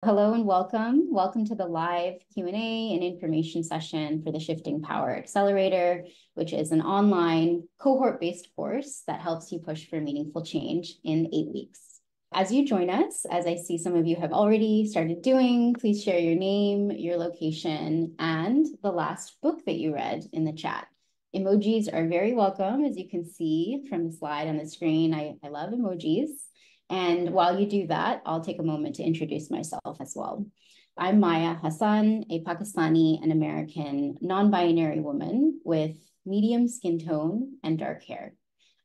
Hello and welcome. Welcome to the live Q&A and information session for the Shifting Power Accelerator, which is an online cohort-based course that helps you push for meaningful change in 8 weeks. As you join us, as I see some of you have already started doing, please share your name, your location, and the last book that you read in the chat. Emojis are very welcome, as you can see from the slide on the screen. I love emojis. And while you do that, I'll take a moment to introduce myself as well. I'm Maya Hasan, a Pakistani and American non-binary woman with medium skin tone and dark hair.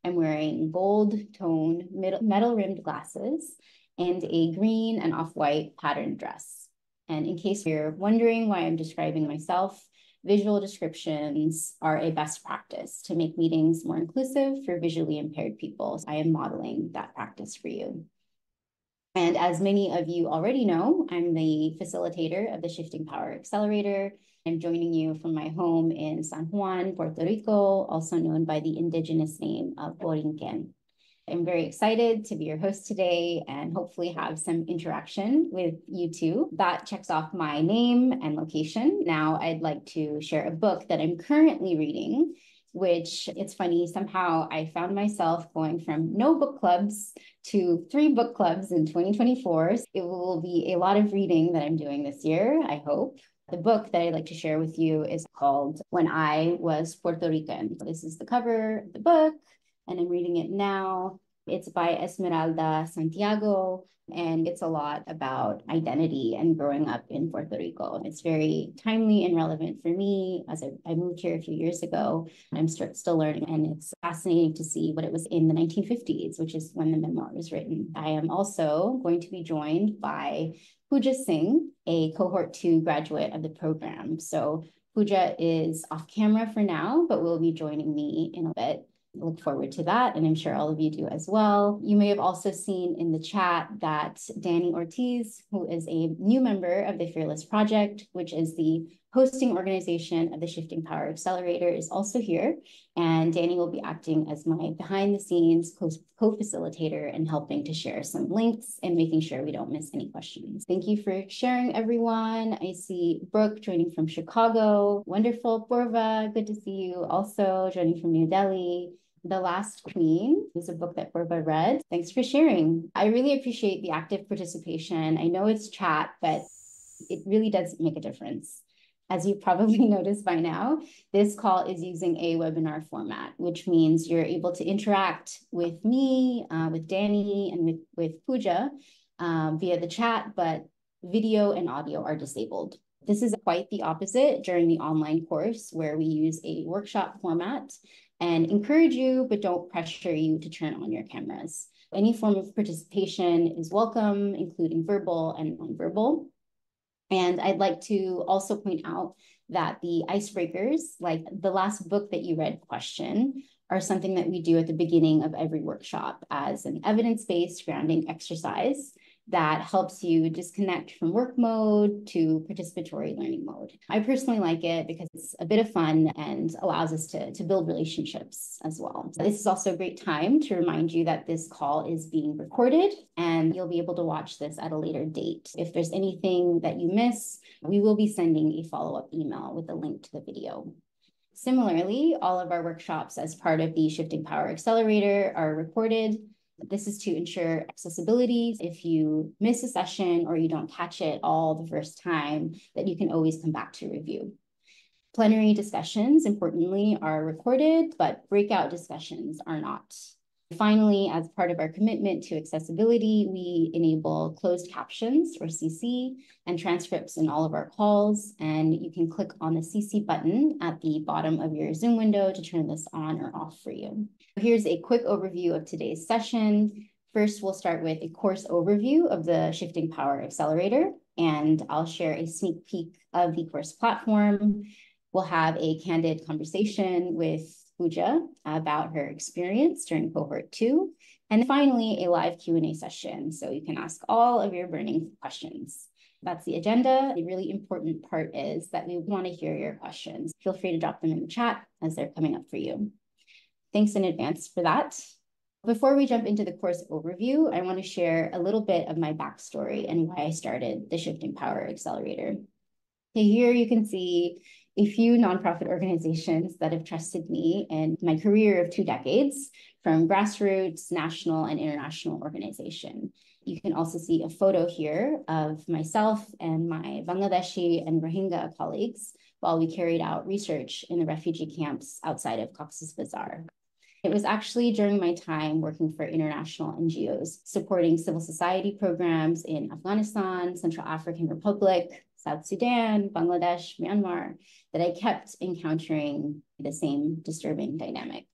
I'm wearing gold tone metal-rimmed glasses and a green and off-white patterned dress. And in case you're wondering why I'm describing myself, visual descriptions are a best practice to make meetings more inclusive for visually impaired people. So I am modeling that practice for you. And as many of you already know, I'm the facilitator of the Shifting Power Accelerator. I'm joining you from my home in San Juan, Puerto Rico, also known by the indigenous name of Borinquen. I'm very excited to be your host today and hopefully have some interaction with you too. That checks off my name and location. Now I'd like to share a book that I'm currently reading, which it's funny, somehow I found myself going from no book clubs to 3 book clubs in 2024. It will be a lot of reading that I'm doing this year, I hope. The book that I'd like to share with you is called When I Was Puerto Rican. This is the cover of the book, and I'm reading it now. It's by Esmeralda Santiago, and it's a lot about identity and growing up in Puerto Rico. It's very timely and relevant for me as I moved here a few years ago. I'm still learning, and it's fascinating to see what it was in the 1950s, which is when the memoir was written. I am also going to be joined by Pooja Singh, a cohort 2 graduate of the program. So Pooja is off camera for now, but will be joining me in a bit. Look forward to that, and I'm sure all of you do as well. You may have also seen in the chat that Danny Ortiz, who is a new member of the Fearless Project, which is the hosting organization of the Shifting Power Accelerator, is also here. And Danny will be acting as my behind-the-scenes co-facilitator and helping to share some links and making sure we don't miss any questions. Thank you for sharing, everyone. I see Brooke joining from Chicago. Wonderful. Purva, good to see you. Also joining from New Delhi. The Last Queen is a book that Purva read. Thanks for sharing. I really appreciate the active participation. I know it's chat, but it really does make a difference. As you've probably noticed by now, this call is using a webinar format, which means you're able to interact with me, with Danny, and with Pooja via the chat, but video and audio are disabled. This is quite the opposite during the online course, where we use a workshop format and encourage you, but don't pressure you to turn on your cameras. Any form of participation is welcome, including verbal and nonverbal. And I'd like to also point out that the icebreakers, like the last book that you read question, are something that we do at the beginning of every workshop as an evidence-based grounding exercise that helps you disconnect from work mode to participatory learning mode. I personally like it because it's a bit of fun and allows us to build relationships as well. So this is also a great time to remind you that this call is being recorded and you'll be able to watch this at a later date. If there's anything that you miss, we will be sending a follow-up email with a link to the video. Similarly, all of our workshops as part of the Shifting Power Accelerator are recorded. This is to ensure accessibility. If you miss a session or you don't catch it all the first time, that you can always come back to review. Plenary discussions, importantly, are recorded, but breakout discussions are not. Finally, as part of our commitment to accessibility, we enable closed captions, or CC, and transcripts in all of our calls. And you can click on the CC button at the bottom of your Zoom window to turn this on or off for you. Here's a quick overview of today's session. First, we'll start with a course overview of the Shifting Power Accelerator, and I'll share a sneak peek of the course platform. We'll have a candid conversation with Pooja about her experience during cohort 2, and finally a live Q&A session, so you can ask all of your burning questions. That's the agenda. The really important part is that we want to hear your questions. Feel free to drop them in the chat as they're coming up for you. Thanks in advance for that. Before we jump into the course overview, I want to share a little bit of my backstory and why I started the Shifting Power Accelerator. Here you can see a few nonprofit organizations that have trusted me in my career of 2 decades, from grassroots, national, and international organization. You can also see a photo here of myself and my Bangladeshi and Rohingya colleagues while we carried out research in the refugee camps outside of Cox's Bazar. It was actually during my time working for international NGOs, supporting civil society programs in Afghanistan, Central African Republic, South Sudan, Bangladesh, Myanmar, that I kept encountering the same disturbing dynamic.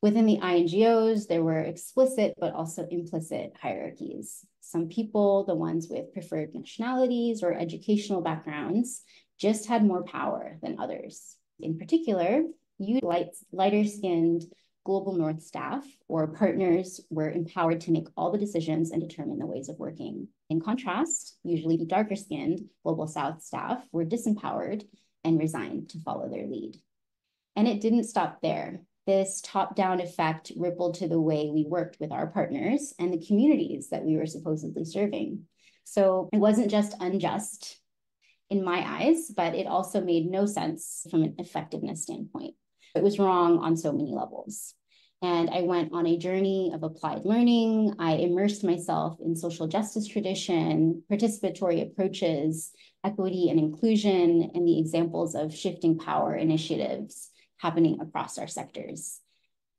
Within the INGOs, there were explicit but also implicit hierarchies. Some people, the ones with preferred nationalities or educational backgrounds, just had more power than others. In particular, lighter-skinned Global North staff or partners were empowered to make all the decisions and determine the ways of working. In contrast, usually darker-skinned Global South staff were disempowered and resigned to follow their lead. And it didn't stop there. This top-down effect rippled to the way we worked with our partners and the communities that we were supposedly serving. So it wasn't just unjust in my eyes, but it also made no sense from an effectiveness standpoint. It was wrong on so many levels. And I went on a journey of applied learning. I immersed myself in social justice tradition, participatory approaches, equity and inclusion, and the examples of shifting power initiatives happening across our sectors.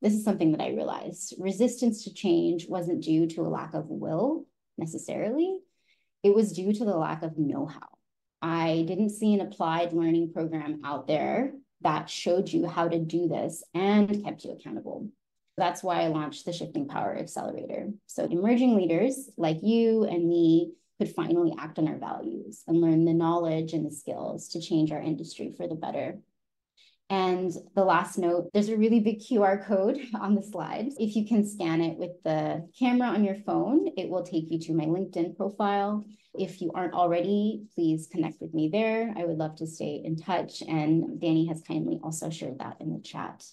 This is something that I realized. Resistance to change wasn't due to a lack of will necessarily. It was due to the lack of know-how. I didn't see an applied learning program out there that showed you how to do this and kept you accountable. That's why I launched the Shifting Power Accelerator. So emerging leaders like you and me could finally act on our values and learn the knowledge and the skills to change our industry for the better. And the last note, there's a really big QR code on the slide. If you can scan it with the camera on your phone, it will take you to my LinkedIn profile. If you aren't already, please connect with me there. I would love to stay in touch. And Danny has kindly also shared that in the chat.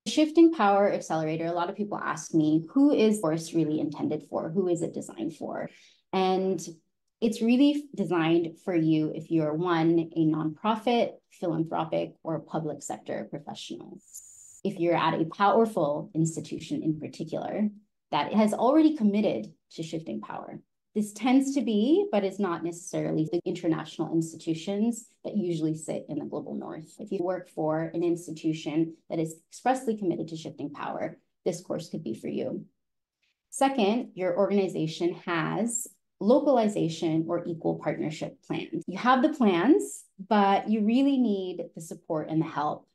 Shifting Power Accelerator, a lot of people ask me, who is the course really intended for? Who is it designed for? And it's really designed for you if you're one, a nonprofit, philanthropic, or public sector professional. If you're at a powerful institution in particular that has already committed to shifting power. This tends to be, but it's not necessarily the international institutions that usually sit in the global north. If you work for an institution that is expressly committed to shifting power, this course could be for you. Second, your organization has localization or equal partnership plans. You have the plans, but you really need the support and the help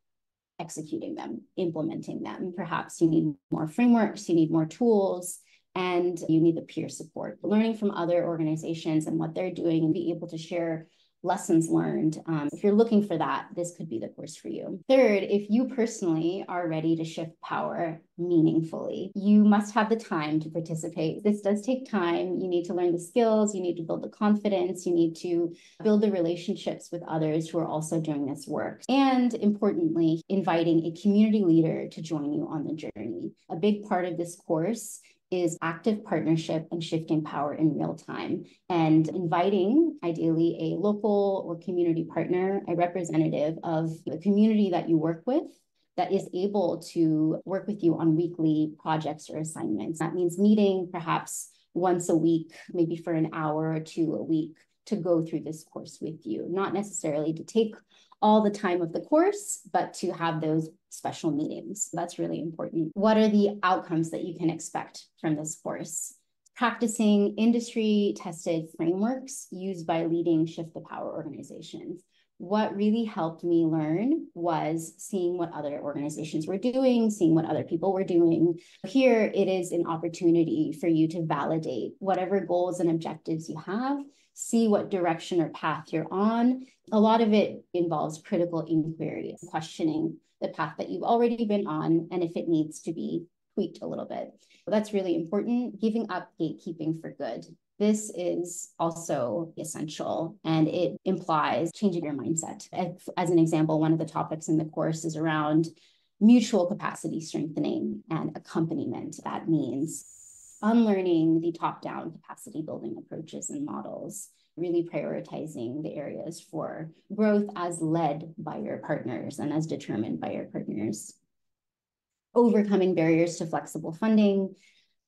executing them, implementing them. Perhaps you need more frameworks, you need more tools, and you need the peer support. Learning from other organizations and what they're doing and be able to share lessons learned. If you're looking for that, this could be the course for you. Third, if you personally are ready to shift power meaningfully, you must have the time to participate. This does take time. You need to learn the skills, you need to build the confidence, you need to build the relationships with others who are also doing this work. And importantly, inviting a community leader to join you on the journey. A big part of this course is active partnership and shifting power in real time, and inviting ideally a local or community partner, a representative of the community that you work with that is able to work with you on weekly projects or assignments. That means meeting perhaps once a week, maybe for an hour or two a week to go through this course with you, not necessarily to take all the time of the course, but to have those special meetings. That's really important. What are the outcomes that you can expect from this course? Practicing industry-tested frameworks used by leading Shift the Power organizations. What really helped me learn was seeing what other organizations were doing, seeing what other people were doing. Here, it is an opportunity for you to validate whatever goals and objectives you have, see what direction or path you're on. A lot of it involves critical inquiry, questioning the path that you've already been on, and if it needs to be tweaked a little bit. That's really important. Giving up gatekeeping for good. This is also essential, and it implies changing your mindset. As an example, one of the topics in the course is around mutual capacity strengthening and accompaniment. That means unlearning the top-down capacity building approaches and models, really prioritizing the areas for growth as led by your partners and as determined by your partners. Overcoming barriers to flexible funding.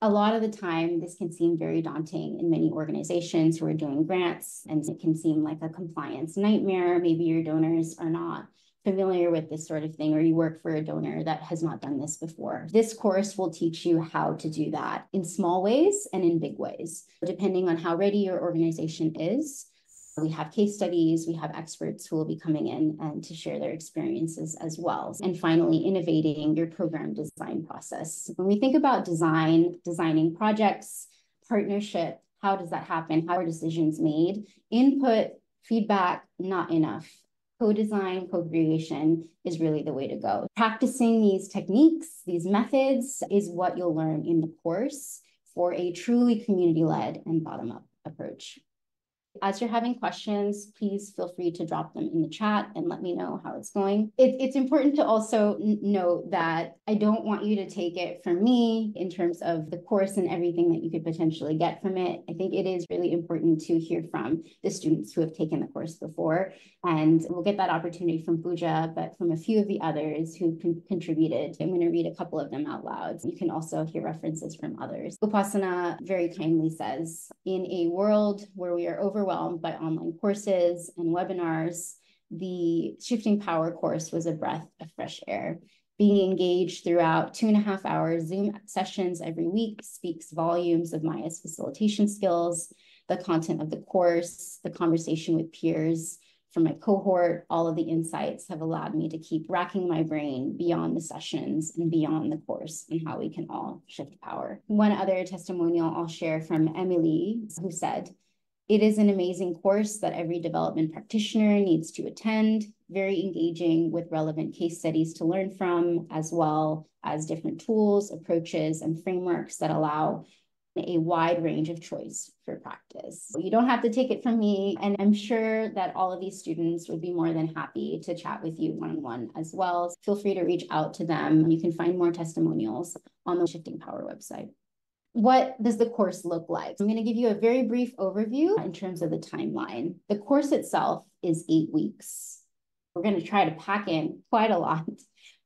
A lot of the time, this can seem very daunting in many organizations who are doing grants, and it can seem like a compliance nightmare. Maybe your donors are not familiar with this sort of thing, or you work for a donor that has not done this before. This course will teach you how to do that in small ways and in big ways, depending on how ready your organization is. We have case studies, we have experts who will be coming in and to share their experiences as well. And finally, innovating your program design process. When we think about designing projects, partnership, how does that happen? How are decisions made? Input, feedback, not enough. Co-design, co-creation is really the way to go. Practicing these techniques, these methods is what you'll learn in the course for a truly community-led and bottom-up approach. As you're having questions, please feel free to drop them in the chat and let me know how it's going. It's important to also note that I don't want you to take it from me in terms of the course and everything that you could potentially get from it. I think it is really important to hear from the students who have taken the course before, and we'll get that opportunity from Pooja, but from a few of the others who contributed. I'm going to read a couple of them out loud. You can also hear references from others. Upasana very kindly says, in a world where we are overwhelmed by online courses and webinars, the Shifting Power course was a breath of fresh air. Being engaged throughout 2.5 hour Zoom sessions every week speaks volumes of Maya's facilitation skills, the content of the course, the conversation with peers from my cohort. All of the insights have allowed me to keep racking my brain beyond the sessions and beyond the course and how we can all shift power. One other testimonial I'll share from Emily, who said, "It is an amazing course that every development practitioner needs to attend, very engaging with relevant case studies to learn from, as well as different tools, approaches, and frameworks that allow a wide range of choice for practice." You don't have to take it from me, and I'm sure that all of these students would be more than happy to chat with you one-on-one as well. Feel free to reach out to them. You can find more testimonials on the Shifting Power website. What does the course look like? I'm going to give you a very brief overview in terms of the timeline. The course itself is 8 weeks. We're going to try to pack in quite a lot,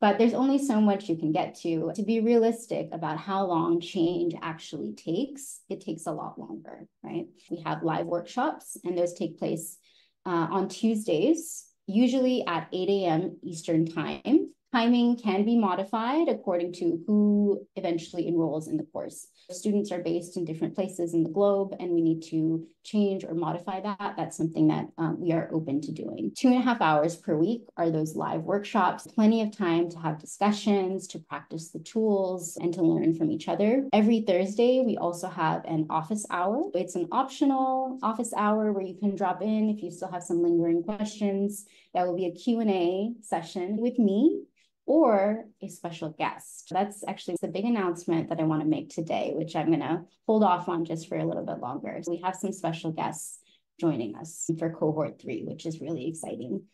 but there's only so much you can get to. To be realistic about how long change actually takes, it takes a lot longer, right? We have live workshops, and those take place on Tuesdays, usually at 8 a.m. Eastern time. Timing can be modified according to who eventually enrolls in the course. Students are based in different places in the globe, and we need to change or modify that. That's something that we are open to doing. 2.5 hours per week are those live workshops. Plenty of time to have discussions, to practice the tools, and to learn from each other. Every Thursday, we also have an office hour. It's an optional office hour where you can drop in if you still have some lingering questions. That will be a Q&A session with me or a special guest. That's actually the big announcement that I want to make today, which I'm going to hold off on just for a little bit longer. So we have some special guests joining us for cohort 3, which is really exciting.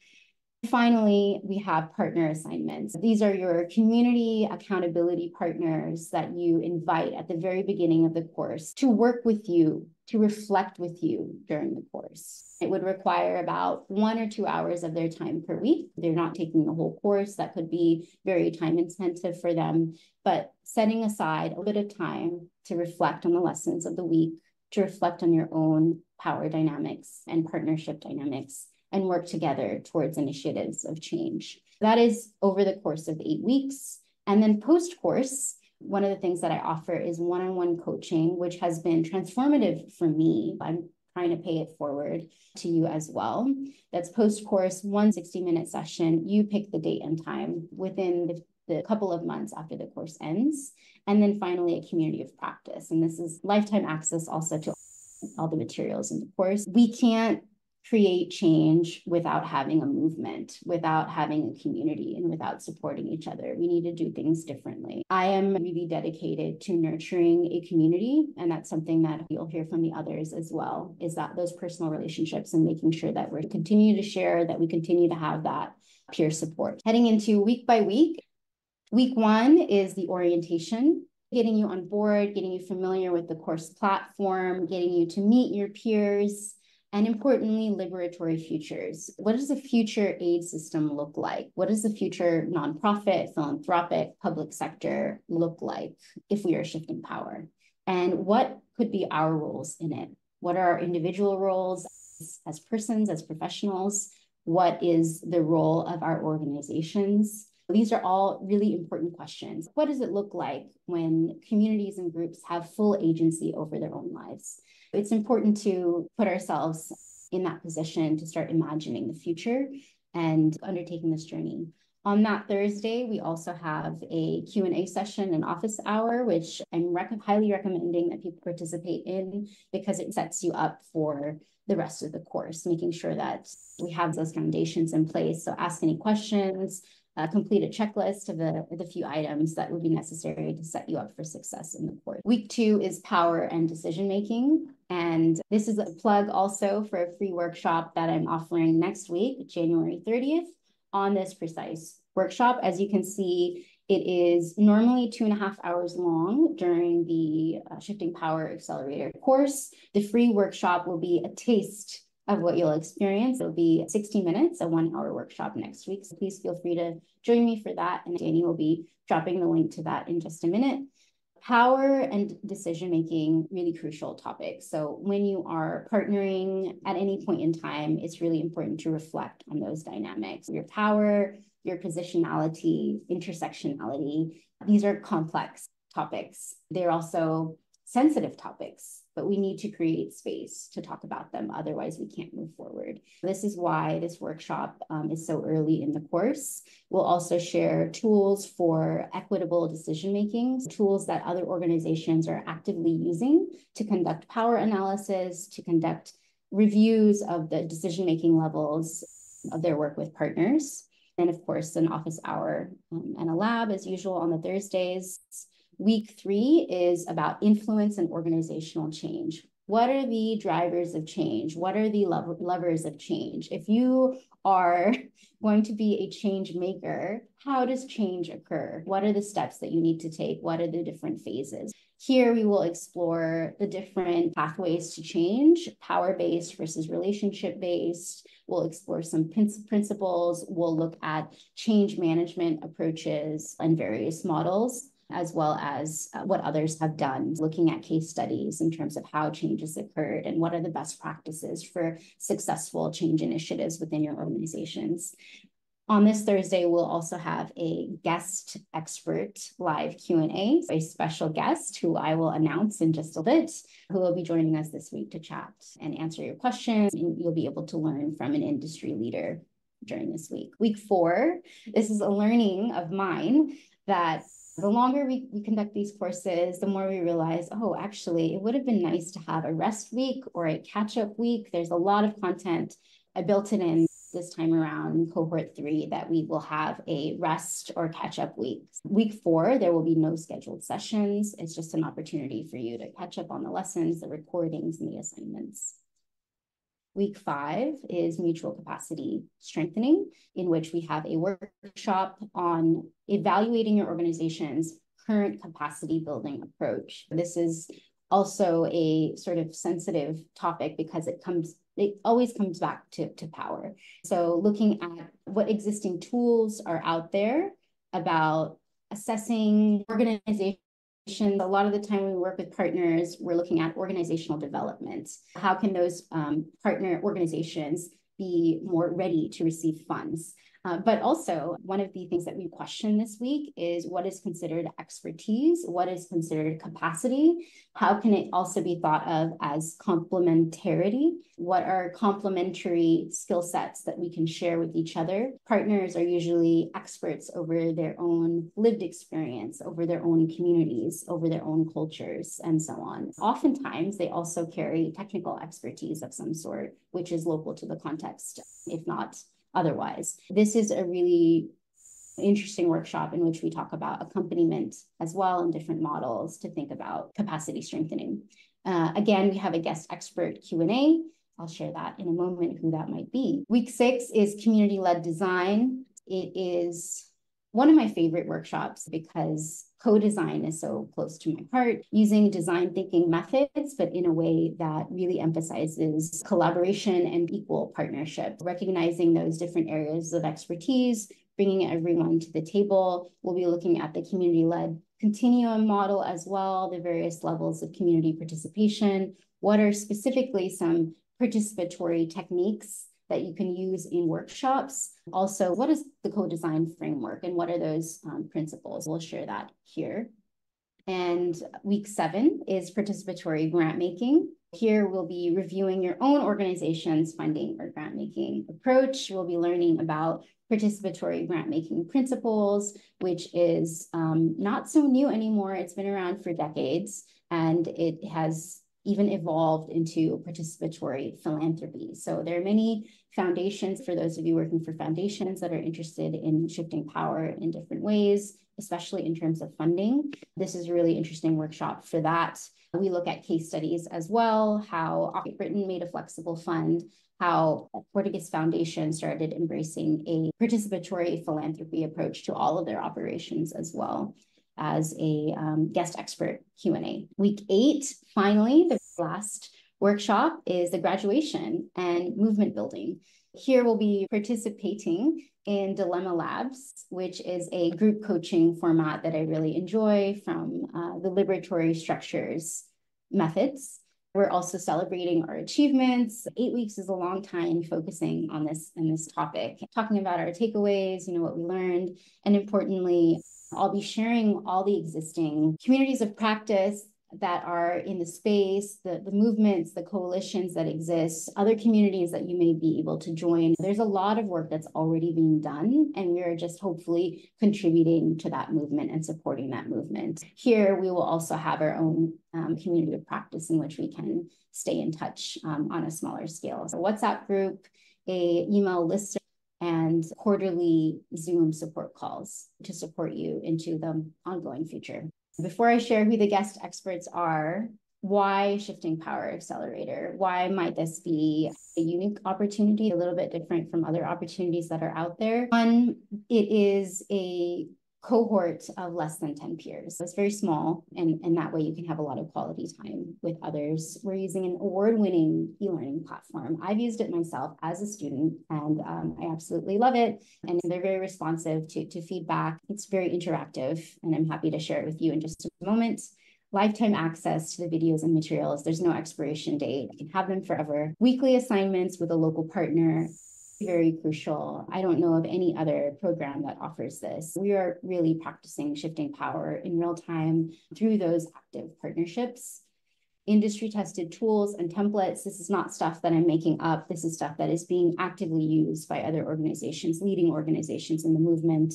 Finally, we have partner assignments. These are your community accountability partners that you invite at the very beginning of the course to work with you, to reflect with you during the course. It would require about 1 or 2 hours of their time per week. They're not taking the whole course. That could be very time intensive for them, but setting aside a bit of time to reflect on the lessons of the week, to reflect on your own power dynamics and partnership dynamics, and work together towards initiatives of change. That is over the course of 8 weeks. And then post-course, one of the things that I offer is one-on-one coaching, which has been transformative for me. I'm trying to pay it forward to you as well. That's post-course, 1 60-minute session. You pick the date and time within the couple of months after the course ends. And then finally, a community of practice. And this is lifetime access also to all the materials in the course. We can't create change without having a movement, without having a community, and without supporting each other. We need to do things differently. I am really dedicated to nurturing a community, and that's something that you'll hear from the others as well, is that those personal relationships and making sure that we continue to share, that we continue to have that peer support. Heading into week by week, Week 1 is the orientation, getting you on board, getting you familiar with the course platform, getting you to meet your peers, and importantly, liberatory futures. What does the future aid system look like? What does the future nonprofit, philanthropic, public sector look like if we are shifting power? And what could be our roles in it? What are our individual roles as persons, as professionals? What is the role of our organizations? These are all really important questions. What does it look like when communities and groups have full agency over their own lives? It's important to put ourselves in that position to start imagining the future and undertaking this journey. On that Thursday, we also have a Q&A session, an office hour, which I'm highly recommending that people participate in because it sets you up for the rest of the course, making sure that we have those foundations in place. So ask any questions, complete a checklist of the few items that would be necessary to set you up for success in the course. Week 2 is power and decision making. And this is a plug also for a free workshop that I'm offering next week, January 30th, on this precise workshop. As you can see, it is normally 2.5 hours long during the Shifting Power Accelerator course. The free workshop will be a taste of what you'll experience. It'll be 60 minutes, a 1-hour workshop next week. So please feel free to join me for that. And Danny will be dropping the link to that in just a minute. Power and decision-making, really crucial topics. So when you are partnering at any point in time, it's really important to reflect on those dynamics. Your power, your positionality, intersectionality, these are complex topics. They're also sensitive topics, but we need to create space to talk about them. Otherwise, we can't move forward. This is why this workshop is so early in the course. We'll also share tools for equitable decision-making, tools that other organizations are actively using to conduct power analysis, to conduct reviews of the decision-making levels of their work with partners. And of course, an office hour and a lab as usual on the Thursdays. Week 3 is about influence and organizational change. What are the drivers of change? What are the levers of change? If you are going to be a change maker, how does change occur? What are the steps that you need to take? What are the different phases? Here we will explore the different pathways to change, power-based versus relationship-based. We'll explore some principles. We'll look at change management approaches and various models, as well as what others have done, looking at case studies in terms of how change has occurred and what are the best practices for successful change initiatives within your organizations. On this Thursday, we'll also have a guest expert live Q&A, a special guest who I will announce in just a bit, who will be joining us this week to chat and answer your questions, and you'll be able to learn from an industry leader during this week. Week 4, this is a learning of mine that the longer we conduct these courses, the more we realize, oh, actually, it would have been nice to have a rest week or a catch-up week. There's a lot of content. I built it in this time around in cohort 3 that we will have a rest or catch-up week. Week 4, there will be no scheduled sessions. It's just an opportunity for you to catch up on the lessons, the recordings, and the assignments. Week 5 is mutual capacity strengthening, in which we have a workshop on evaluating your organization's current capacity building approach. This is also a sort of sensitive topic because it always comes back to power. So looking at what existing tools are out there about assessing organization. A lot of the time when we work with partners, we're looking at organizational development. How can those partner organizations be more ready to receive funds? But also, one of the things that we question this week is what is considered expertise? What is considered capacity? How can it also be thought of as complementarity? What are complementary skill sets that we can share with each other? Partners are usually experts over their own lived experience, over their own communities, over their own cultures, and so on. Oftentimes, they also carry technical expertise of some sort, which is local to the context, if not otherwise. This is a really interesting workshop in which we talk about accompaniment as well in different models to think about capacity strengthening. Again, we have a guest expert Q&A. I'll share that in a moment, who that might be. Week 6 is community-led design. It is one of my favorite workshops because co-design is so close to my heart, using design thinking methods, but in a way that really emphasizes collaboration and equal partnership, recognizing those different areas of expertise, bringing everyone to the table. We'll be looking at the community-led continuum model as well, the various levels of community participation. What are specifically some participatory techniques that you can use in workshops? Also, what is the co-design framework and what are those principles? We'll share that here. And week 7 is participatory grant making. Here we'll be reviewing your own organization's funding or grant making approach. We'll be learning about participatory grant making principles, which is not so new anymore. It's been around for decades, and it has even evolved into participatory philanthropy. So there are many foundations, for those of you working for foundations that are interested in shifting power in different ways, especially in terms of funding. This is a really interesting workshop for that. We look at case studies as well, how Britain made a flexible fund, how Portuguese Foundation started embracing a participatory philanthropy approach to all of their operations as well, as a guest expert Q&A. Week 8, finally, the last workshop is the graduation and movement building. Here we'll be participating in Dilemma Labs, which is a group coaching format that I really enjoy from the liberatory structures methods. We're also celebrating our achievements. 8 weeks is a long time focusing on this topic, talking about our takeaways, what we learned, and importantly, I'll be sharing all the existing communities of practice that are in the space, the movements, the coalitions that exist, other communities that you may be able to join. There's a lot of work that's already being done, and we're just hopefully contributing to that movement and supporting that movement. Here, we will also have our own community of practice in which we can stay in touch on a smaller scale. So WhatsApp group, a email list, and quarterly Zoom support calls to support you into the ongoing future. Before I share who the guest experts are, why Shifting Power Accelerator? Why might this be a unique opportunity, a little bit different from other opportunities that are out there? One, it is a cohort of less than 10 peers. So it's very small, and that way you can have a lot of quality time with others. We're using an award-winning e-learning platform. I've used it myself as a student, and I absolutely love it. And they're very responsive to feedback. It's very interactive, and I'm happy to share it with you in just a moment. Lifetime access to the videos and materials. There's no expiration date. You can have them forever. Weekly assignments with a local partner. Very crucial. I don't know of any other program that offers this. We are really practicing shifting power in real time through those active partnerships. Industry tested tools and templates. This is not stuff that I'm making up. This is stuff that is being actively used by other organizations, leading organizations in the movement.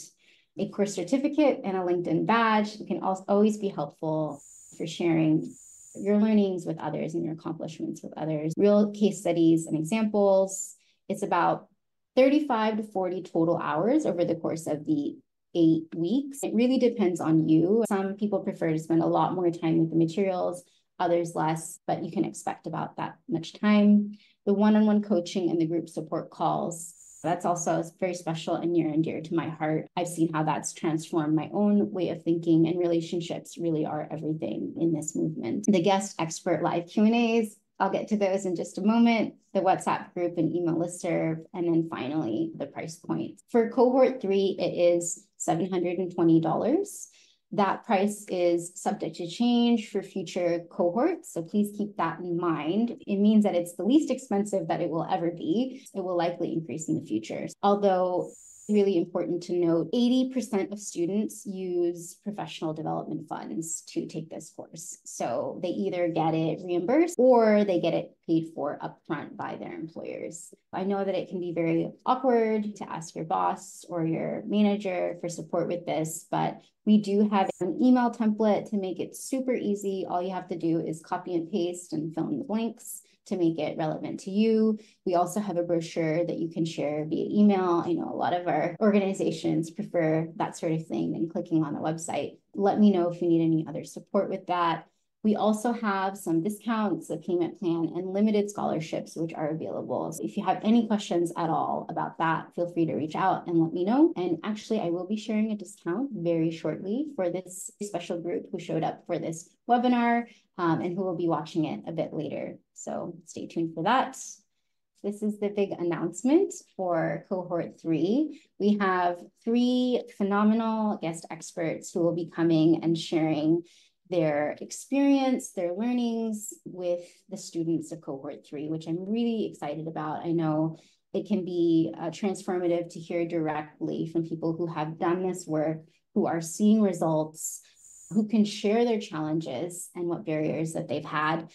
A course certificate and a LinkedIn badge can always be helpful for sharing your learnings with others and your accomplishments with others. Real case studies and examples. It's about 35 to 40 total hours over the course of the 8 weeks. It really depends on you. Some people prefer to spend a lot more time with the materials, others less, but you can expect about that much time. The one-on-one coaching and the group support calls, that's also very special and near and dear to my heart. I've seen how that's transformed my own way of thinking, and relationships really are everything in this movement. The guest expert live Q&As, I'll get to those in just a moment, the WhatsApp group and email listserv, and then finally the price point. For cohort 3, it is $720. That price is subject to change for future cohorts, so please keep that in mind. It means that it's the least expensive that it will ever be. It will likely increase in the future. Although really important to note, 80% of students use professional development funds to take this course. So they either get it reimbursed or they get it paid for upfront by their employers. I know that it can be very awkward to ask your boss or your manager for support with this, but we do have an email template to make it super easy. All you have to do is copy and paste and fill in the blanks to make it relevant to you. We also have a brochure that you can share via email. I know a lot of our organizations prefer that sort of thing than clicking on the website. Let me know if you need any other support with that. We also have some discounts, a payment plan, and limited scholarships, which are available. So if you have any questions at all about that, feel free to reach out and let me know. And actually, I will be sharing a discount very shortly for this special group who showed up for this webinar and who will be watching it a bit later. So stay tuned for that. This is the big announcement for cohort 3. We have 3 phenomenal guest experts who will be coming and sharing their experience, their learnings with the students of cohort 3, which I'm really excited about. I know it can be transformative to hear directly from people who have done this work, who are seeing results, who can share their challenges and what barriers that they've had.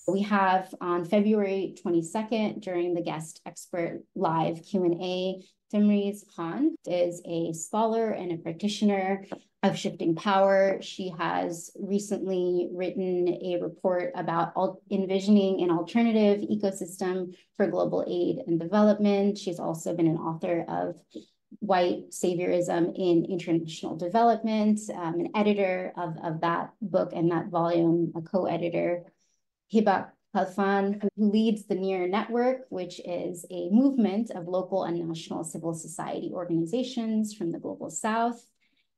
We have on February 22nd, during the guest expert live Q&A, Timriz Khan is a scholar and a practitioner of Shifting Power. She has recently written a report about envisioning an alternative ecosystem for global aid and development. She's also been an author of White Saviorism in International Development, an editor of that book and that volume, a co-editor. Hiba Khalfan, who leads the NEAR Network, which is a movement of local and national civil society organizations from the Global South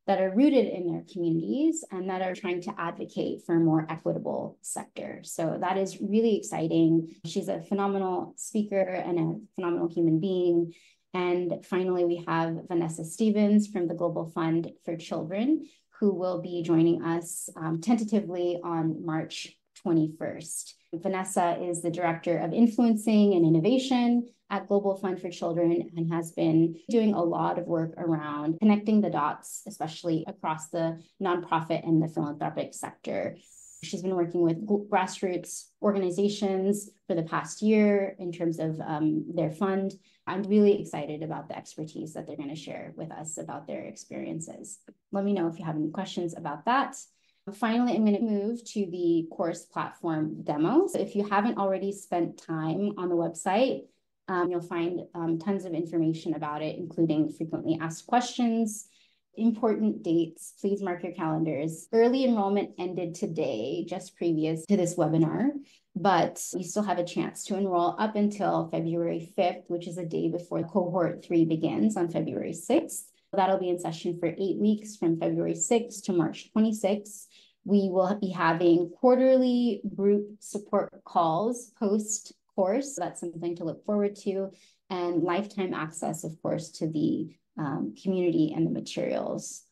that are rooted in their communities and that are trying to advocate for a more equitable sector. So that is really exciting. She's a phenomenal speaker and a phenomenal human being. And finally, we have Vanessa Stevens from the Global Fund for Children, who will be joining us tentatively on March 21st. Vanessa is the Director of Influencing and Innovation at Global Fund for Children and has been doing a lot of work around connecting the dots, especially across the nonprofit and the philanthropic sector. She's been working with grassroots organizations for the past year in terms of their fund. I'm really excited about the expertise that they're going to share with us about their experiences. Let me know if you have any questions about that. Finally, I'm going to move to the course platform demo. So if you haven't already spent time on the website, you'll find tons of information about it, including frequently asked questions, important dates. Please mark your calendars. Early enrollment ended today, just previous to this webinar, but you still have a chance to enroll up until February 5th, which is a day before cohort 3 begins on February 6th. That'll be in session for 8 weeks from February 6th to March 26th. We will be having quarterly group support calls post-course. So that's something to look forward to. And lifetime access, of course, to the community and the materials.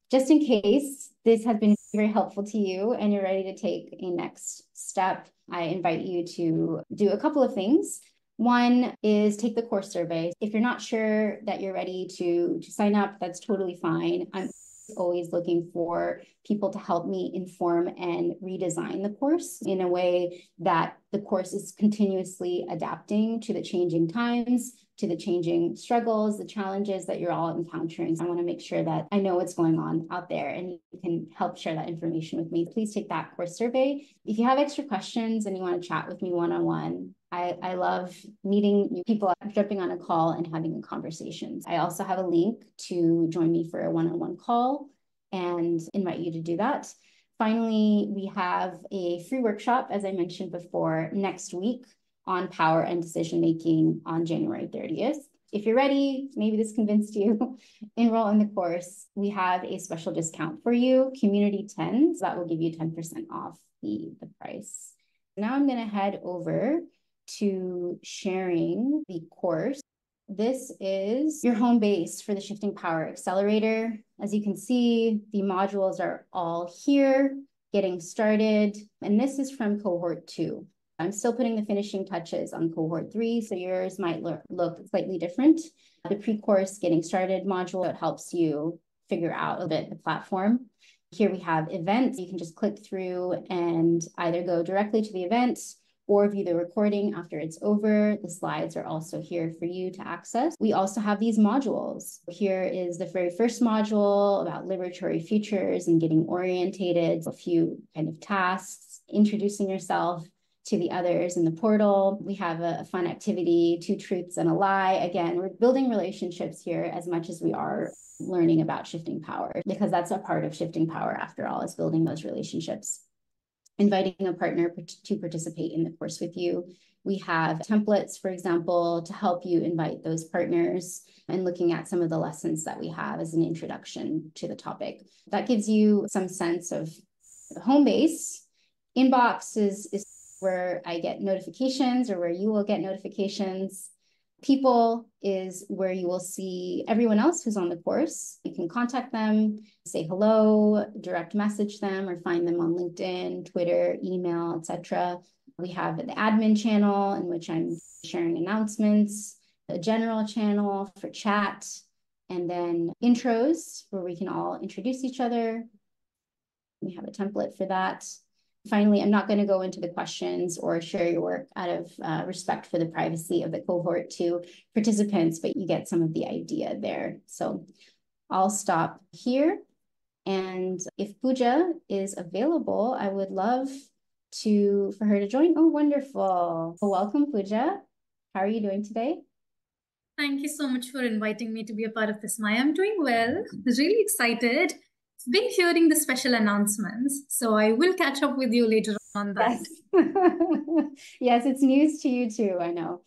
Just in case this has been very helpful to you and you're ready to take a next step, I invite you to do a couple of things. One is take the course survey. If you're not sure that you're ready to sign up, that's totally fine. I'm always looking for people to help me inform and redesign the course in a way that the course is continuously adapting to the changing times, to the changing struggles, the challenges that you're all encountering. So I want to make sure that I know what's going on out there and you can help share that information with me. Please take that course survey. If you have extra questions and you want to chat with me one-on-one, I love meeting new people, jumping on a call and having a conversation. I also have a link to join me for a one-on-one call and invite you to do that. Finally, we have a free workshop, as I mentioned before, next week on power and decision-making on January 30th. If you're ready, maybe this convinced you, enroll in the course. We have a special discount for you, Community 10, so that will give you 10% off the price. Now I'm gonna head over to sharing the course. This is your home base for the Shifting Power Accelerator. As you can see, the modules are all here, getting started. And this is from cohort 2. I'm still putting the finishing touches on cohort 3, so yours might look slightly different. The pre-course getting started module, it helps you figure out a bit the platform. Here we have events. You can just click through and either go directly to the event or view the recording after it's over. The slides are also here for you to access. We also have these modules. Here is the very first module about liberatory futures and getting orientated, a few kind of tasks, introducing yourself to the others in the portal. We have a fun activity, 2 truths and a lie. Again, we're building relationships here as much as we are learning about shifting power, because that's a part of shifting power after all, is building those relationships. inviting a partner to participate in the course with you. We have templates, for example, to help you invite those partners, and looking at some of the lessons that we have as an introduction to the topic. That gives you some sense of the home base. Inbox is where I get notifications, or where you will get notifications. People is where you will see everyone else who's on the course. You can contact them, say hello, direct message them, or find them on LinkedIn, Twitter, email, etc. We have the admin channel, in which I'm sharing announcements, a general channel for chat, and then intros, where we can all introduce each other. We have a template for that. Finally, I'm not going to go into the questions or share your work out of respect for the privacy of the cohort to participants, but you get some of the idea there. So I'll stop here. And if Pooja is available, I would love for her to join. Oh, wonderful. Well, welcome, Pooja. How are you doing today? Thank you so much for inviting me to be a part of this, Maya. I'm doing well. Really excited. I've been hearing the special announcements, so I will catch up with you later on that. Yes, yes, it's news to you too, I know.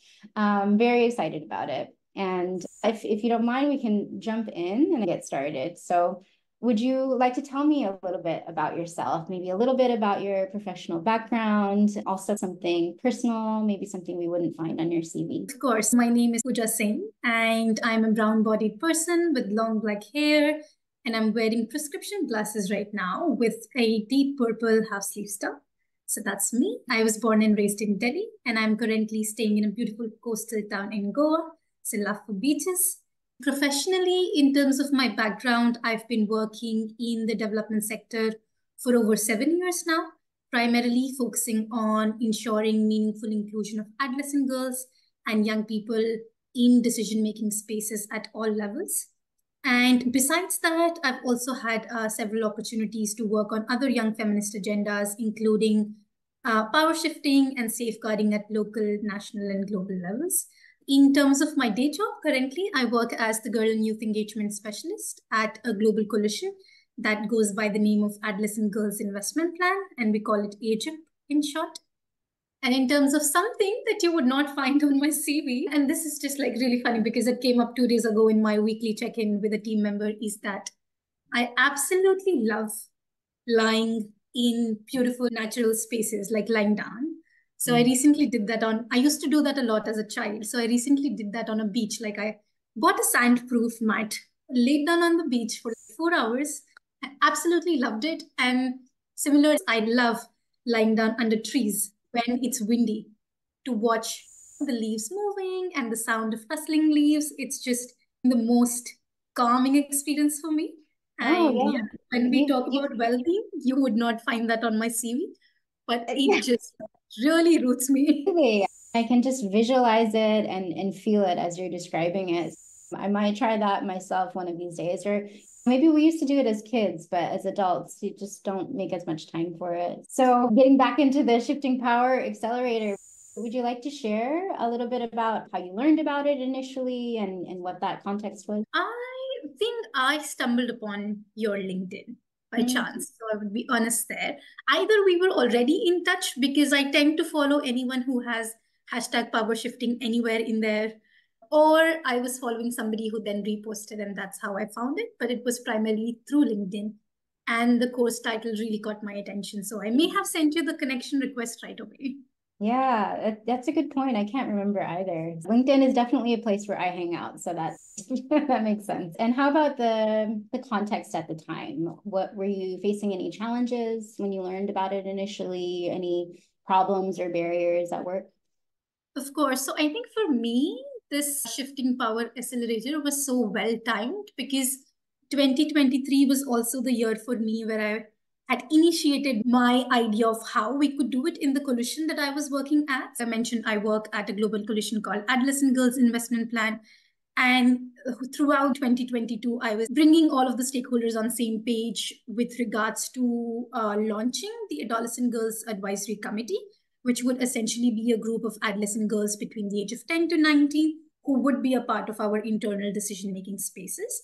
Very excited about it. And if you don't mind, we can jump in and get started. So would you like to tell me a little bit about yourself, maybe a little bit about your professional background, also something personal, maybe something we wouldn't find on your CV? Of course, my name is Pooja Singh, and I'm a brown-bodied person with long black hair, and I'm wearing prescription glasses right now with a deep purple half-sleeve top. So that's me. I was born and raised in Delhi, and I'm currently staying in a beautiful coastal town in Goa. So love for beaches. Professionally, in terms of my background, I've been working in the development sector for over 7 years now, primarily focusing on ensuring meaningful inclusion of adolescent girls and young people in decision-making spaces at all levels. And besides that, I've also had several opportunities to work on other young feminist agendas, including power shifting and safeguarding at local, national, and global levels. In terms of my day job, currently, I work as the Girl and Youth Engagement Specialist at a global coalition that goes by the name of Adolescent Girls Investment Plan, and we call it AGIP in short. And in terms of something that you would not find on my CV, and this is just like really funny because it came up 2 days ago in my weekly check-in with a team member, is that I absolutely love lying in beautiful natural spaces, like lying down. So I recently did that I used to do that a lot as a child. So I recently did that on a beach. Like I bought a sandproof mat, laid down on the beach for 4 hours. I absolutely loved it. And similar, I love lying down under trees when it's windy to watch the leaves moving and the sound of rustling leaves. It's just the most calming experience for me. And yeah, when we talk about well-being, you would not find that on my CV, but it just really roots me. Really, I can just visualize it and feel it as you're describing it. I might try that myself one of these days, or maybe we used to do it as kids, but as adults, you just don't make as much time for it. So getting back into the Shifting Power Accelerator, would you like to share a little bit about how you learned about it initially and what that context was? I think I stumbled upon your LinkedIn by chance. So I would be honest there. Either we were already in touch because I tend to follow anyone who has hashtag power shifting anywhere in there, or I was following somebody who then reposted, and that's how I found it. But it was primarily through LinkedIn. And the course title really caught my attention. So I may have sent you the connection request right away. Yeah, that's a good point. I can't remember either. LinkedIn is definitely a place where I hang out, so that that makes sense. And how about the context at the time? What were you facing, any challenges when you learned about it initially? Any problems or barriers at work? Of course. So I think for me, this Shifting Power Accelerator was so well timed because 2023 was also the year for me where I had initiated my idea of how we could do it in the coalition that I was working at. I mentioned I work at a global coalition called Adolescent Girls Investment Plan. And throughout 2022, I was bringing all of the stakeholders on the same page with regards to launching the Adolescent Girls Advisory Committee, which would essentially be a group of adolescent girls between the age of 10 to 19 who would be a part of our internal decision-making spaces.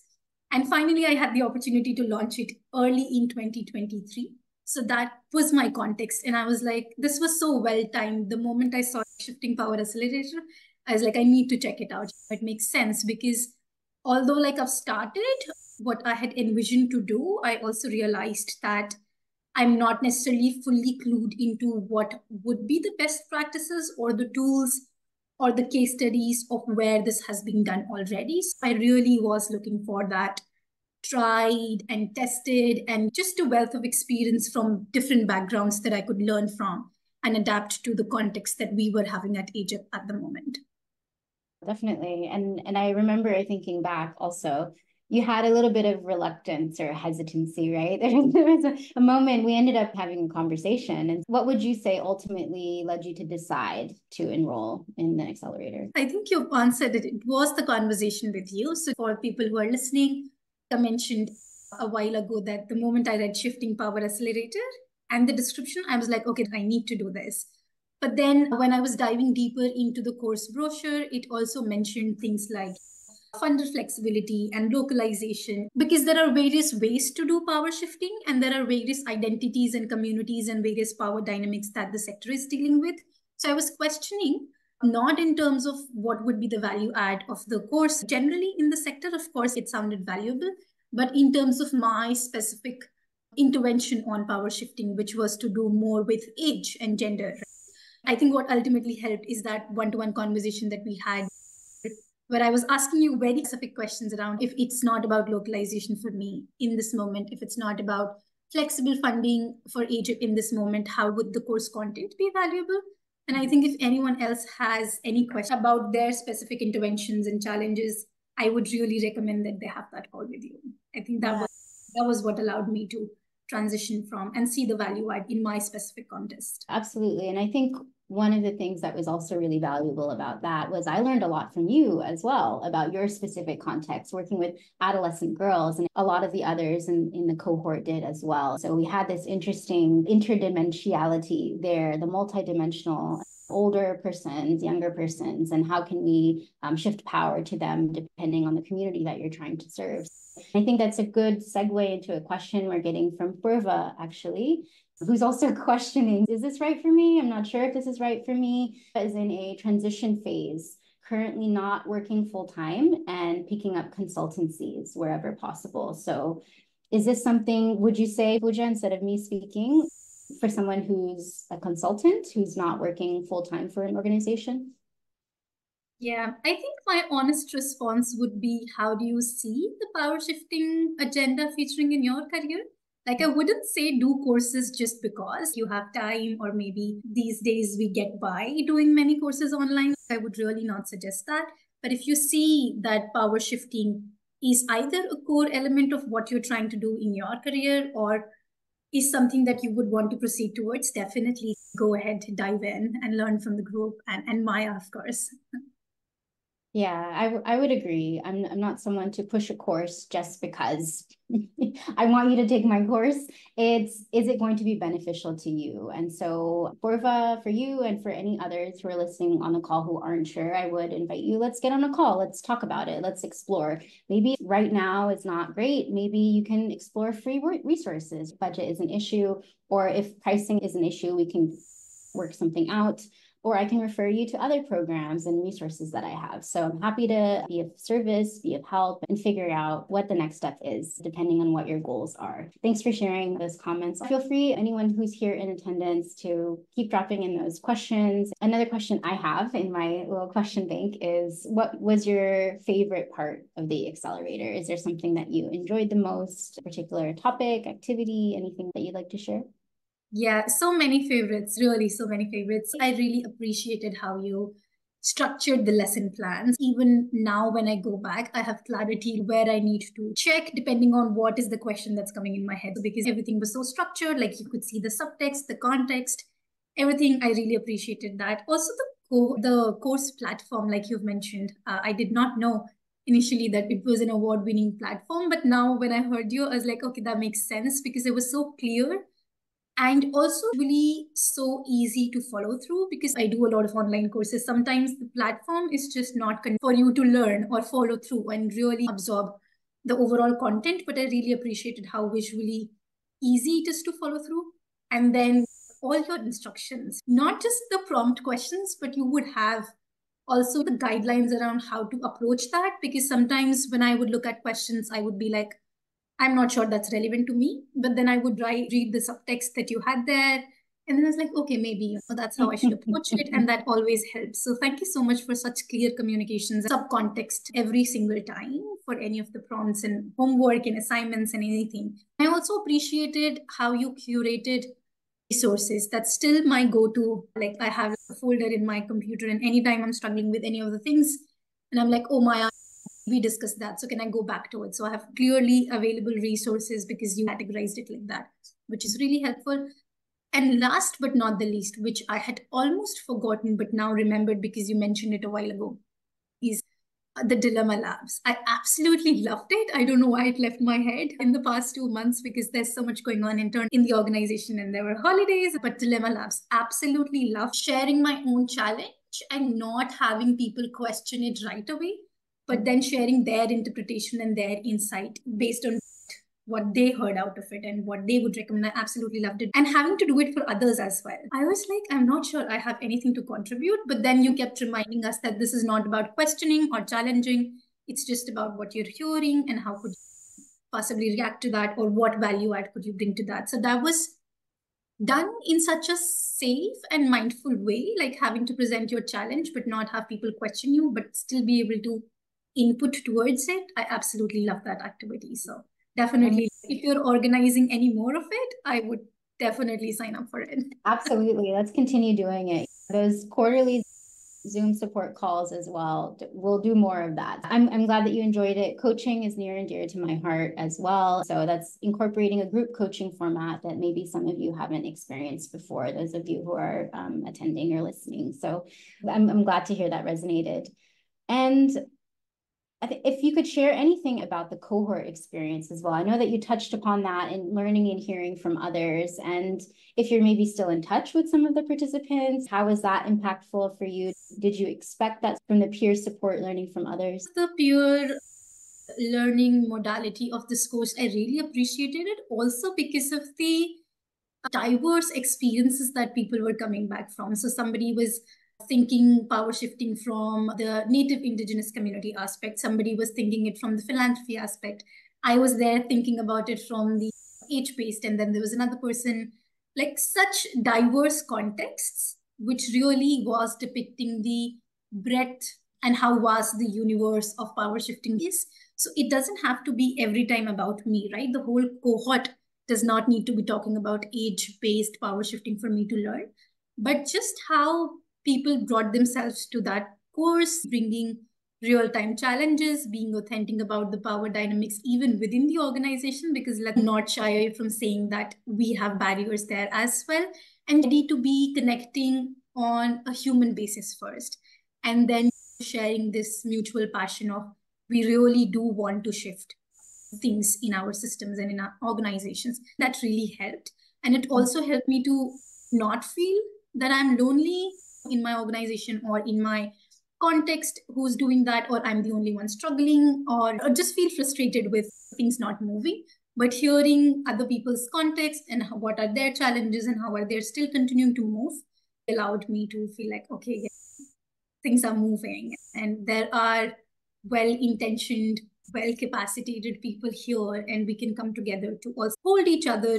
And finally, I had the opportunity to launch it early in 2023. So that was my context. And I was like, this was so well timed. The moment I saw Shifting Power Accelerator, I was like, I need to check it out. It makes sense because although like I've started what I had envisioned to do, I also realized that I'm not necessarily fully clued into what would be the best practices or the tools or the case studies of where this has been done already. So I really was looking for that tried and tested and just a wealth of experience from different backgrounds that I could learn from and adapt to the context that we were having at Egypt at the moment. Definitely. And I remember thinking back also, you had a little bit of reluctance or hesitancy, right? There was a moment we ended up having a conversation. And what would you say ultimately led you to decide to enroll in the accelerator? I think you've answered it. It was the conversation with you. So for people who are listening, I mentioned a while ago that the moment I read Shifting Power Accelerator and the description, I was like, okay, I need to do this. But then when I was diving deeper into the course brochure, it also mentioned things like funder flexibility and localization, because there are various ways to do power shifting and there are various identities and communities and various power dynamics that the sector is dealing with. So I was questioning, not in terms of what would be the value add of the course generally in the sector, of course it sounded valuable, but in terms of my specific intervention on power shifting, which was to do more with age and gender. I think what ultimately helped is that one-to-one conversation that we had where I was asking you very specific questions around if it's not about localization for me in this moment, if it's not about flexible funding for Egypt in this moment, how would the course content be valuable? And I think if anyone else has any question about their specific interventions and challenges, I would really recommend that they have that call with you. I think that was what allowed me to transition from and see the value add in my specific context. Absolutely. And I think one of the things that was also really valuable about that was I learned a lot from you as well about your specific context, working with adolescent girls, and a lot of the others in the cohort did as well. So we had this interesting interdimensionality there, the multidimensional older persons, younger persons, and how can we shift power to them depending on the community that you're trying to serve. I think that's a good segue into a question we're getting from Purva, actually, who's also questioning, is this right for me? I'm not sure if this is right for me. Is in a transition phase, currently not working full-time and picking up consultancies wherever possible. So is this something, would you say, Pooja, instead of me speaking, for someone who's a consultant, who's not working full-time for an organization? Yeah, I think my honest response would be, how do you see the power shifting agenda featuring in your career? Like, I wouldn't say do courses just because you have time, or maybe these days we get by doing many courses online. I would really not suggest that. But if you see that power shifting is either a core element of what you're trying to do in your career or is something that you would want to proceed towards, definitely go ahead, dive in and learn from the group and Maya, of course. Yeah, I would agree. I'm not someone to push a course just because I want you to take my course. Is it going to be beneficial to you? And so for you and for any others who are listening on the call who aren't sure, I would invite you, let's get on a call. Let's talk about it. Let's explore. Maybe right now is not great. Maybe you can explore free resources. Budget is an issue, or if pricing is an issue, we can work something out. Or I can refer you to other programs and resources that I have. So I'm happy to be of service, be of help, and figure out what the next step is, depending on what your goals are. Thanks for sharing those comments. Feel free, anyone who's here in attendance, to keep dropping in those questions. Another question I have in my little question bank is, what was your favorite part of the accelerator? Is there something that you enjoyed the most, a particular topic, activity, anything that you'd like to share? Yeah, so many favorites, really, so many favorites. I really appreciated how you structured the lesson plans. Even now, when I go back, I have clarity where I need to check depending on what is the question that's coming in my head. Because everything was so structured, like you could see the subtext, the context, everything. I really appreciated that. Also, the course platform, like you've mentioned, I did not know initially that it was an award-winning platform. But now when I heard you, I was like, okay, that makes sense because it was so clear and also really so easy to follow through, because I do a lot of online courses. Sometimes the platform is just not for you to learn or follow through and really absorb the overall content. But I really appreciated how visually easy it is to follow through. And then all your instructions, not just the prompt questions, but you would have also the guidelines around how to approach that. Because sometimes when I would look at questions, I would be like, I'm not sure that's relevant to me. But then I would read the subtext that you had there. And then I was like, okay, maybe that's how I should approach it. And that always helps. So thank you so much for such clear communications, subcontext every single time for any of the prompts and homework and assignments and anything. I also appreciated how you curated resources. That's still my go-to. Like I have a folder in my computer, and anytime I'm struggling with any of the things, and I'm like, oh, Maya, we discussed that. So can I go back to it? So I have clearly available resources because you categorized it like that, which is really helpful. And last but not the least, which I had almost forgotten, but now remembered because you mentioned it a while ago, is the Dilemma Labs. I absolutely loved it. I don't know why it left my head in the past 2 months because there's so much going on in the organization and there were holidays. But Dilemma Labs, absolutely loved sharing my own challenge and not having people question it right away, but then sharing their interpretation and their insight based on what they heard out of it and what they would recommend. I absolutely loved it. And having to do it for others as well. I was like, I'm not sure I have anything to contribute. But then you kept reminding us that this is not about questioning or challenging. It's just about what you're hearing and how could you possibly react to that, or what value add could you bring to that. So that was done in such a safe and mindful way, like having to present your challenge, but not have people question you, but still be able to input towards it. I absolutely love that activity. So definitely, if you're organizing any more of it, I would definitely sign up for it. Absolutely. Let's continue doing it. Those quarterly Zoom support calls as well. We'll do more of that. I'm glad that you enjoyed it. Coaching is near and dear to my heart as well. So that's incorporating a group coaching format that maybe some of you haven't experienced before, those of you who are attending or listening. So I'm glad to hear that resonated. And if you could share anything about the cohort experience as well. I know that you touched upon that in learning and hearing from others. And if you're maybe still in touch with some of the participants, how was that impactful for you? Did you expect that from the peer support learning from others? The peer learning modality of this course, I really appreciated it also because of the diverse experiences that people were coming back from. So somebody was thinking power shifting from the native indigenous community aspect. Somebody was thinking it from the philanthropy aspect. I was there thinking about it from the age-based. And then there was another person, like such diverse contexts, which really was depicting the breadth and how vast the universe of power shifting is. So it doesn't have to be every time about me, right? The whole cohort does not need to be talking about age-based power shifting for me to learn, but just how people brought themselves to that course, bringing real-time challenges, being authentic about the power dynamics even within the organization, because let's not shy away from saying that we have barriers there as well, and ready to be connecting on a human basis first, and then sharing this mutual passion of we really do want to shift things in our systems and in our organizations. That really helped. And it also helped me to not feel that I'm lonely in my organization or in my context who's doing that, or I'm the only one struggling, or just feel frustrated with things not moving. But hearing other people's context and what are their challenges and how are they still continuing to move allowed me to feel like, okay, yeah, things are moving and there are well-intentioned, well-capacitated people here, and we can come together to also hold each other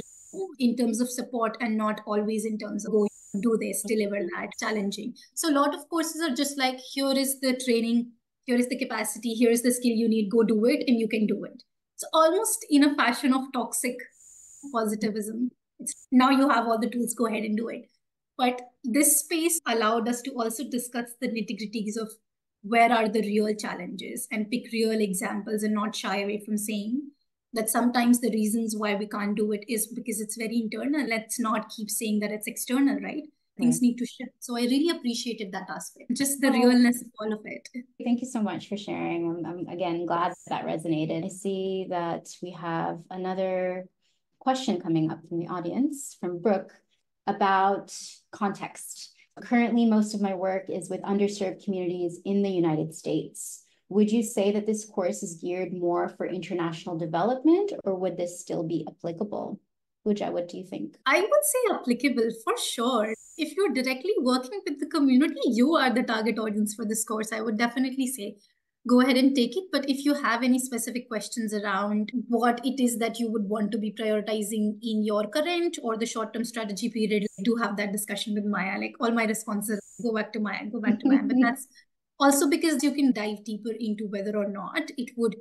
in terms of support and not always in terms of going, do this, deliver that, challenging. So a lot of courses are just like, here is the training, here is the capacity, here is the skill you need, go do it, and you can do it. So almost in a fashion of toxic positivism. Now you have all the tools, go ahead and do it. But this space allowed us to also discuss the nitty-gritties of where are the real challenges and pick real examples and not shy away from saying that sometimes the reasons why we can't do it is because it's very internal. Let's not keep saying that it's external, right? Things need to shift. So I really appreciated that aspect, just the realness of all of it. Thank you so much for sharing. I'm again glad that resonated. I see that we have another question coming up from the audience from Brooke about context. Currently, most of my work is with underserved communities in the United States. Would you say that this course is geared more for international development, or would this still be applicable? Pooja, what do you think? I would say applicable for sure. If you're directly working with the community, you are the target audience for this course. I would definitely say go ahead and take it. But if you have any specific questions around what it is that you would want to be prioritizing in your current or the short-term strategy period, do have that discussion with Maya. Like all my responses go back to Maya, go back to Maya. But that's also because you can dive deeper into whether or not it would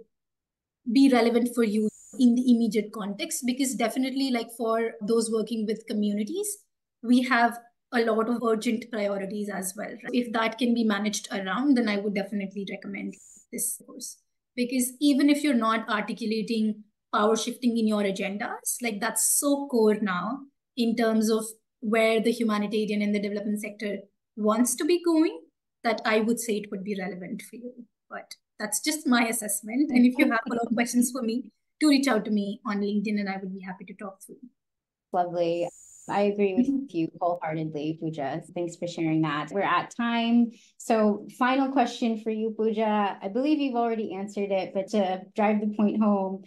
be relevant for you in the immediate context, because definitely like for those working with communities, we have a lot of urgent priorities as well. Right? If that can be managed around, then I would definitely recommend this course, because even if you're not articulating power shifting in your agendas, like that's so core now in terms of where the humanitarian and the development sector wants to be going, that I would say it would be relevant for you. But that's just my assessment. And if you have follow-up questions for me, do reach out to me on LinkedIn and I would be happy to talk through. Lovely. I agree with you wholeheartedly, Pooja. Thanks for sharing that. We're at time. So final question for you, Pooja. I believe you've already answered it, but to drive the point home,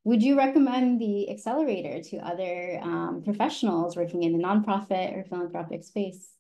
would you recommend the accelerator to other professionals working in the nonprofit or philanthropic space?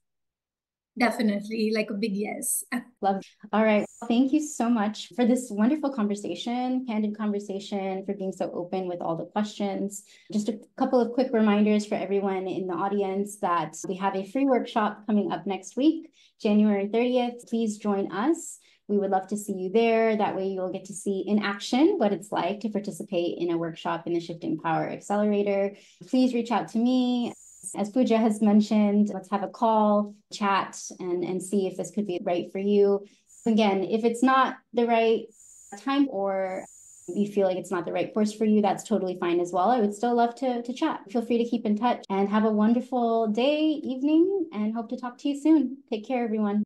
Definitely, like a big yes. Love. All right. Thank you so much for this wonderful conversation, candid conversation, for being so open with all the questions. Just a couple of quick reminders for everyone in the audience that we have a free workshop coming up next week, January 30th. Please join us. We would love to see you there. That way you'll get to see in action what it's like to participate in a workshop in the Shifting Power Accelerator. Please reach out to me. As Pooja has mentioned, let's have a call, chat, and see if this could be right for you. Again, if it's not the right time or you feel like it's not the right course for you, that's totally fine as well. I would still love to chat. Feel free to keep in touch and have a wonderful day, evening, and hope to talk to you soon. Take care, everyone.